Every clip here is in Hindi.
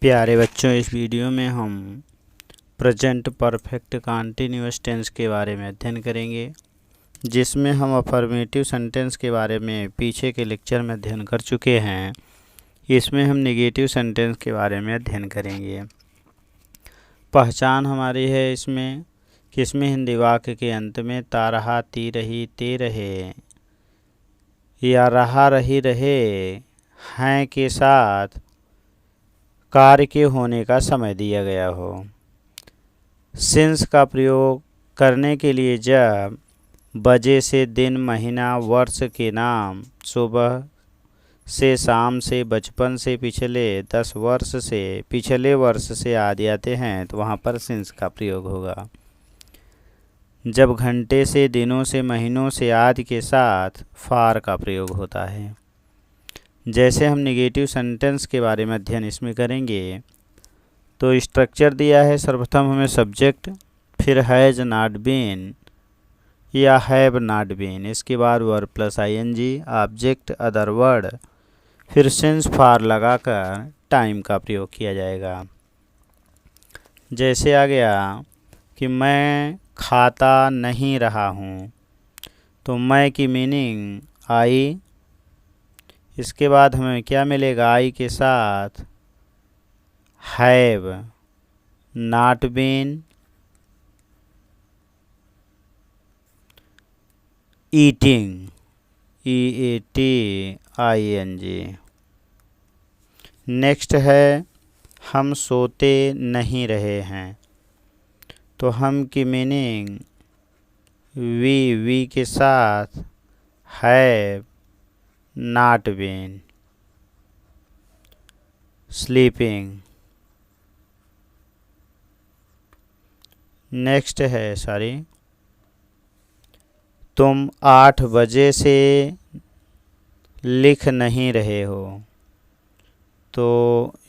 प्यारे बच्चों, इस वीडियो में हम प्रेजेंट परफेक्ट कंटीन्यूअस टेंस के बारे में अध्ययन करेंगे, जिसमें हम अफर्मेटिव सेंटेंस के बारे में पीछे के लेक्चर में अध्ययन कर चुके हैं। इसमें हम नेगेटिव सेंटेंस के बारे में अध्ययन करेंगे। पहचान हमारी है इसमें कि इसमें हिंदी वाक्य के अंत में ता रहा, ती रही, ते रहे या रहा, रही, रहे, हैं के साथ कार्य के होने का समय दिया गया हो। सिंस का प्रयोग करने के लिए जब बजे से दिन, महीना, वर्ष के नाम, सुबह से शाम से, बचपन से, पिछले 10 वर्ष से, पिछले वर्ष से आदि आते हैं तो वहाँ पर सिंस का प्रयोग होगा। जब घंटे से, दिनों से, महीनों से आदि के साथ फार का प्रयोग होता है। जैसे हम नेगेटिव सेंटेंस के बारे में अध्ययन इसमें करेंगे तो स्ट्रक्चर दिया है। सर्वप्रथम हमें सब्जेक्ट, फिर हैज नॉट बीन या हैव नॉट बीन, इसके बाद verb plus I N G, object, other word, फिर सिंस फार लगाकर टाइम का प्रयोग किया जाएगा। जैसे आ गया कि मैं खाता नहीं रहा हूँ, तो मैं की मीनिंग आई। इसके बाद हमें क्या मिलेगा? आई के साथ have not been eating, EATING। Next है हम सोते नहीं रहे हैं, तो हम की मीनिंग वी के साथ have not been sleeping. Next है तुम 8 बजे से लिख नहीं रहे हो, तो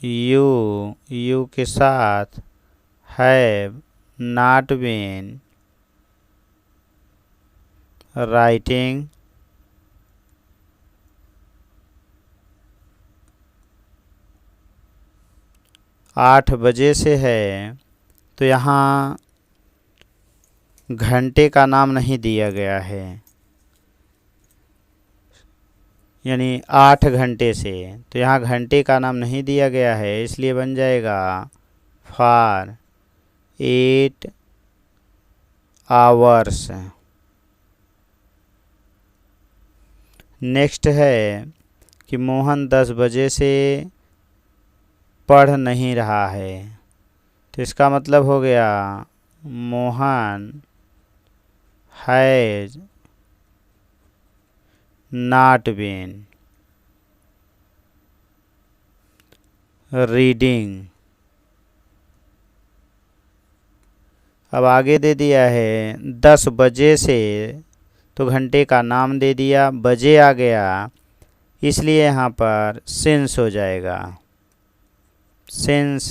यू के साथ हैव नॉट बीन राइटिंग। 8 बजे से है तो यहाँ घंटे का नाम नहीं दिया गया है, यानी 8 घंटे से, तो यहाँ घंटे का नाम नहीं दिया गया है, इसलिए बन जाएगा फॉर 8 आवर्स। नेक्स्ट है कि मोहन 10 बजे से पढ़ नहीं रहा है, तो इसका मतलब हो गया Mohan has not been reading. अब आगे दे दिया है 10 बजे से, तो घंटे का नाम दे दिया, बजे आ गया, इसलिए यहाँ पर सिंस हो जाएगा। Since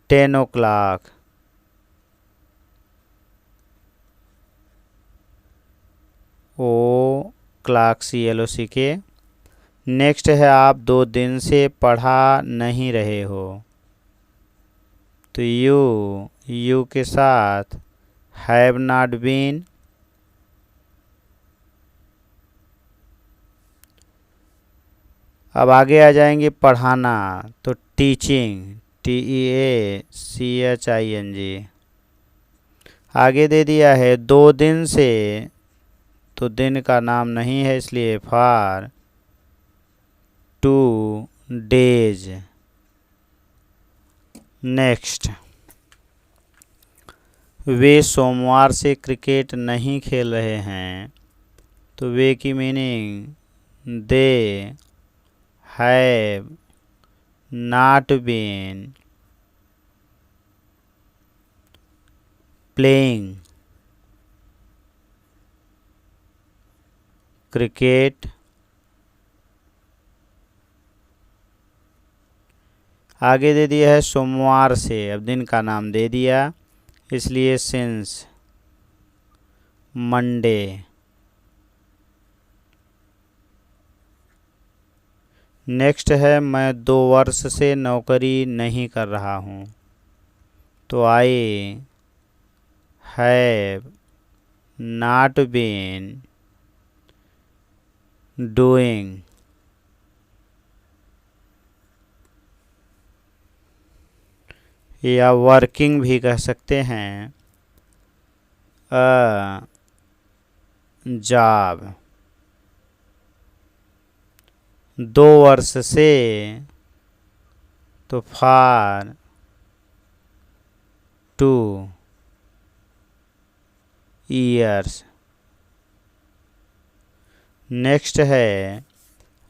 10 o'clock CLOCK। नेक्स्ट है आप 2 दिन से पढ़ा नहीं रहे हो, तो यू के साथ हैव नॉट बीन अब आगे आ जाएंगे पढ़ाना, तो टीचिंग, TEACHING। आगे दे दिया है 2 दिन से, तो दिन का नाम नहीं है, इसलिए फॉर 2 days। नेक्स्ट, वे सोमवार से क्रिकेट नहीं खेल रहे हैं, तो वे की meaning they have not been playing cricket. आगे दे दिया है सोमवार से, अब दिन का नाम दे दिया, इसलिए सिंस मंडे। नेक्स्ट है मैं 2 वर्ष से नौकरी नहीं कर रहा हूँ, तो I have not been doing. या वर्किंग भी कह सकते हैं, अ जॉब। 2 वर्ष से तो फॉर 2 ईयर्स। नेक्स्ट है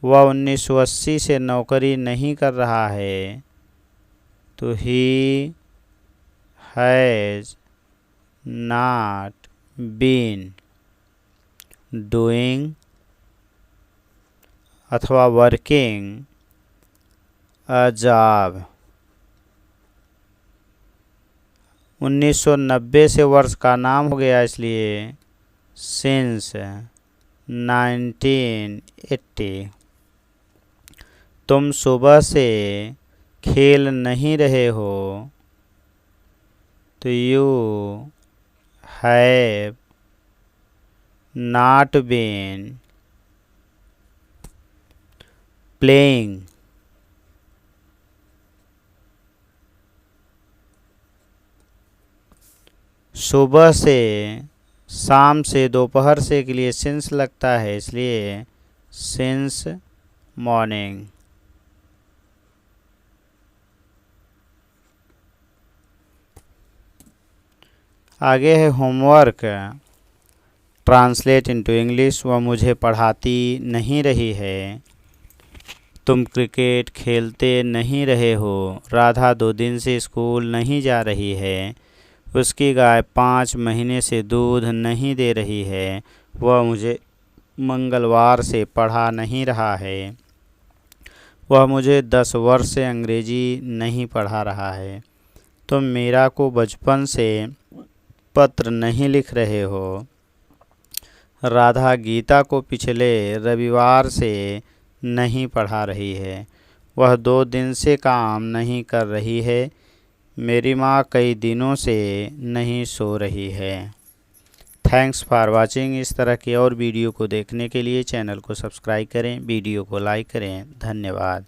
वह 1980 से नौकरी नहीं कर रहा है, तो he has not been doing अथवा वर्किंग अ जॉब। 1990 से वर्ष का नाम हो गया, इसलिए सिंस 1980। तुम सुबह से खेल नहीं रहे हो, तो you have not been playing. सुबह से, शाम से, दोपहर से के लिए सिंस लगता है, इसलिए सिंस मॉर्निंग। आगे है होमवर्क, ट्रांसलेट इनटू इंग्लिश। वह मुझे पढ़ाती नहीं रही है, तुम क्रिकेट खेलते नहीं रहे हो, राधा 2 दिन से स्कूल नहीं जा रही है, उसकी गाय 5 महीने से दूध नहीं दे रही है, वह मुझे मंगलवार से पढ़ा नहीं रहा है, वह मुझे 10 वर्ष से अंग्रेजी नहीं पढ़ा रहा है, तुम मीरा को बचपन से पत्र नहीं लिख रहे हो, राधा गीता को पिछले रविवार से नहीं पढ़ा रही है, वह 2 दिन से काम नहीं कर रही है, मेरी माँ कई दिनों से नहीं सो रही है। Thanks for watching. इस तरह के और वीडियो को देखने के लिए चैनल को सब्सक्राइब करें, वीडियो को लाइक करें। धन्यवाद।